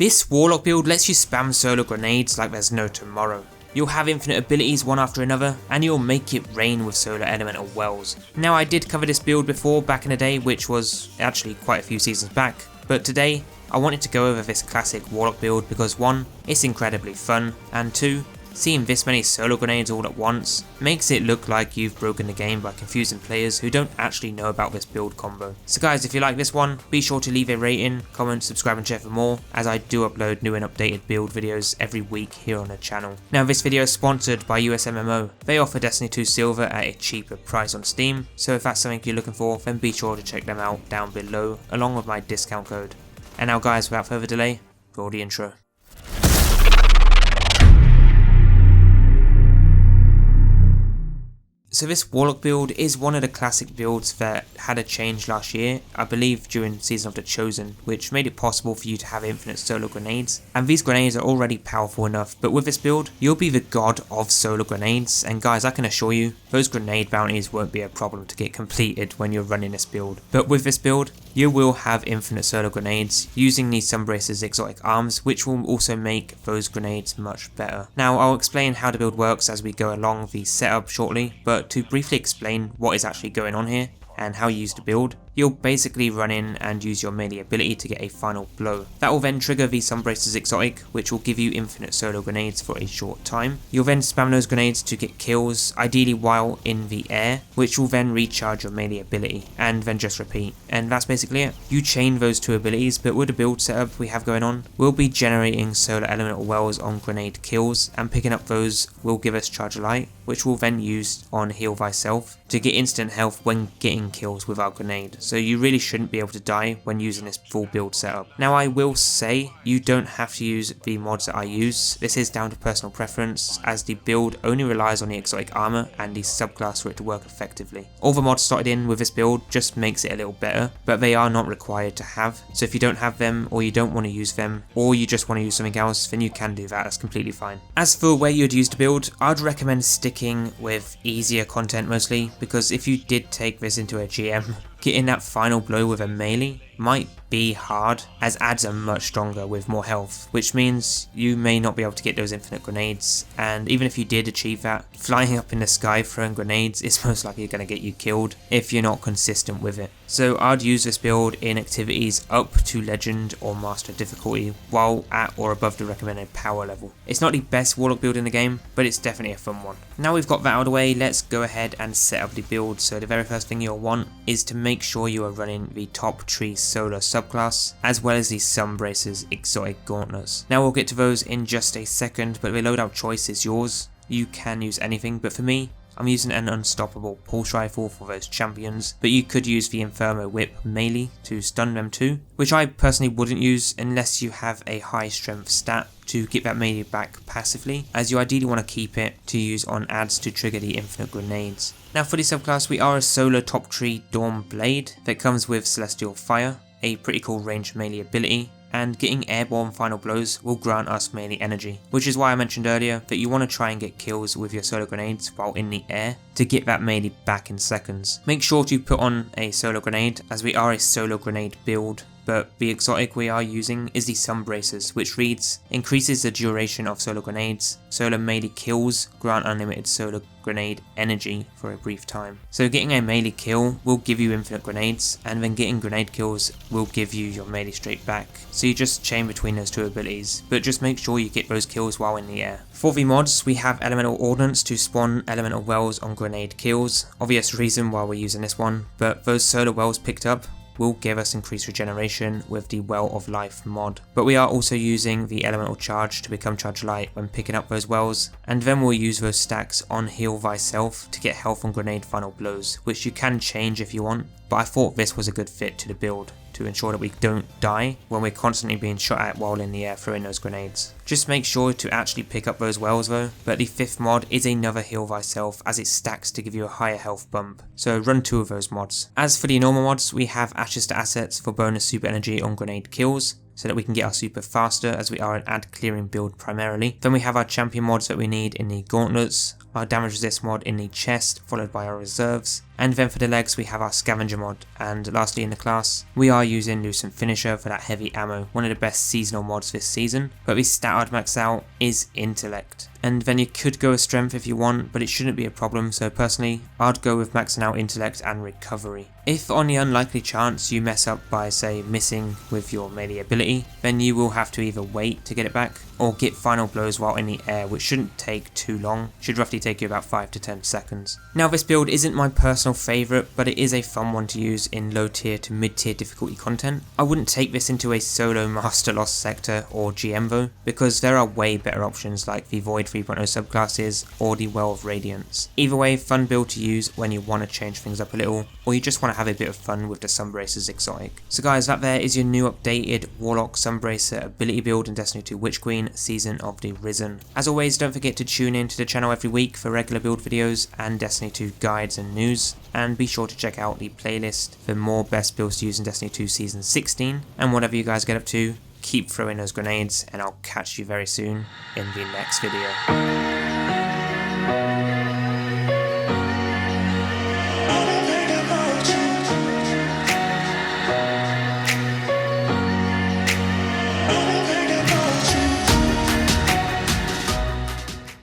This Warlock build lets you spam solo grenades like there's no tomorrow. You'll have infinite abilities one after another, and you'll make it rain with solar elemental wells. Now I did cover this build before back in the day, which was actually quite a few seasons back, but today I wanted to go over this classic Warlock build because 1, it's incredibly fun, and 2, seeing this many solo grenades all at once makes it look like you've broken the game by confusing players who don't actually know about this build combo. So guys, if you like this one, be sure to leave a rating, comment, subscribe and share for more, as I do upload new and updated build videos every week here on the channel. Now this video is sponsored by USMMO. They offer Destiny 2 Silver at a cheaper price on Steam, so if that's something you're looking for, then be sure to check them out down below along with my discount code. And now guys, without further delay, roll the intro. So this Warlock build is one of the classic builds that had a change last year, I believe during Season of the Chosen, which made it possible for you to have infinite solo grenades. And these grenades are already powerful enough, but with this build, you'll be the god of solo grenades, and guys, I can assure you, those grenade bounties won't be a problem to get completed when you're running this build. But with this build, you will have infinite solo grenades using these Sunbracers Exotic Arms, which will also make those grenades much better. Now I'll explain how the build works as we go along the setup shortly, but to briefly explain what is actually going on here and how you use the build, you'll basically run in and use your melee ability to get a final blow. That will then trigger the Sunbracers Exotic, which will give you infinite solo grenades for a short time. You'll then spam those grenades to get kills, ideally while in the air, which will then recharge your melee ability, and then just repeat. And that's basically it. You chain those two abilities, but with the build setup we have going on, we'll be generating solar elemental wells on grenade kills, and picking up those will give us charge light, which we'll then use on heal thyself to get instant health when getting kills with our grenade. So you really shouldn't be able to die when using this full build setup. Now I will say you don't have to use the mods that I use. This is down to personal preference, as the build only relies on the exotic armor and the subclass for it to work effectively. All the mods started in with this build just makes it a little better, but they are not required to have. So if you don't have them, or you don't want to use them, or you just want to use something else, then you can do that. That's completely fine. As for where you'd use the build, I'd recommend sticking with easier content mostly, because if you did take this into a GM, getting that final blow with a melee might be hard, as adds are much stronger with more health, which means you may not be able to get those infinite grenades, and even if you did achieve that, flying up in the sky throwing grenades is most likely going to get you killed if you're not consistent with it. So I'd use this build in activities up to legend or master difficulty while at or above the recommended power level. It's not the best Warlock build in the game, but it's definitely a fun one. Now we've got that out of the way, let's go ahead and set up the build. So the very first thing you'll want is to make sure you are running the top tree solar subclass, as well as the Sunbracers Exotic Gauntlets. Now we'll get to those in just a second, but the loadout choice is yours. You can use anything, but for me, I'm using an unstoppable pulse rifle for those champions, but you could use the Inferno Whip melee to stun them too, which I personally wouldn't use unless you have a high strength stat to get that melee back passively, as you ideally want to keep it to use on adds to trigger the infinite grenades. Now for the subclass, we are a solar top tree Dawnblade that comes with Celestial Fire, a pretty cool ranged melee ability, and getting airborne final blows will grant us melee energy, which is why I mentioned earlier that you want to try and get kills with your solar grenades while in the air to get that melee back in seconds. Make sure to put on a solar grenade, as we are a solar grenade build, but the exotic we are using is the Sunbracers, which reads, increases the duration of solar grenades, solar melee kills grant unlimited solar grenade energy for a brief time. So getting a melee kill will give you infinite grenades, and then getting grenade kills will give you your melee straight back. So you just chain between those two abilities, but just make sure you get those kills while in the air. For the mods, we have Elemental Ordnance to spawn elemental wells on grenade kills. Obvious reason why we're using this one, but those solar wells picked up will give us increased regeneration with the Well of Life mod. But we are also using the Elemental Charge to become Charge Light when picking up those wells, and then we'll use those stacks on Heal Thyself to get health on grenade final blows, which you can change if you want, but I thought this was a good fit to the build to ensure that we don't die when we're constantly being shot at while in the air throwing those grenades. Just make sure to actually pick up those wells though, but the 5th mod is another Heal Thyself, as it stacks to give you a higher health bump, so run 2 of those mods. As for the normal mods, we have Ashes to Assets for bonus super energy on grenade kills, so that we can get our super faster, as we are an ad clearing build primarily. Then we have our champion mods that we need in the gauntlets, our damage resist mod in the chest, followed by our reserves, And then for the legs we have our scavenger mod, and lastly in the class we are using Lucent Finisher for that heavy ammo, one of the best seasonal mods this season, but the stat I'd max out is intellect. And then you could go with strength if you want, but it shouldn't be a problem, so personally I'd go with maxing out intellect and recovery. If on the unlikely chance you mess up by say missing with your melee ability, then you will have to either wait to get it back or get final blows while in the air, which shouldn't take too long, should roughly take you about 5 to 10 seconds. Now this build isn't my personal favourite, but it is a fun one to use in low tier to mid tier difficulty content. I wouldn't take this into a solo Master Lost Sector or GM though, because there are way better options like the Void 3.0 subclasses or the Well of Radiance. Either way, fun build to use when you want to change things up a little, or you just want to have a bit of fun with the Sunbracers Exotic. So guys, that there is your new updated Warlock Sunbracer ability build in Destiny 2 Witch Queen Season of the Risen. As always, don't forget to tune in to the channel every week for regular build videos and Destiny 2 guides and news, and be sure to check out the playlist for more best builds to use in Destiny 2 Season 16, and whatever you guys get up to, keep throwing those grenades, and I'll catch you very soon in the next video.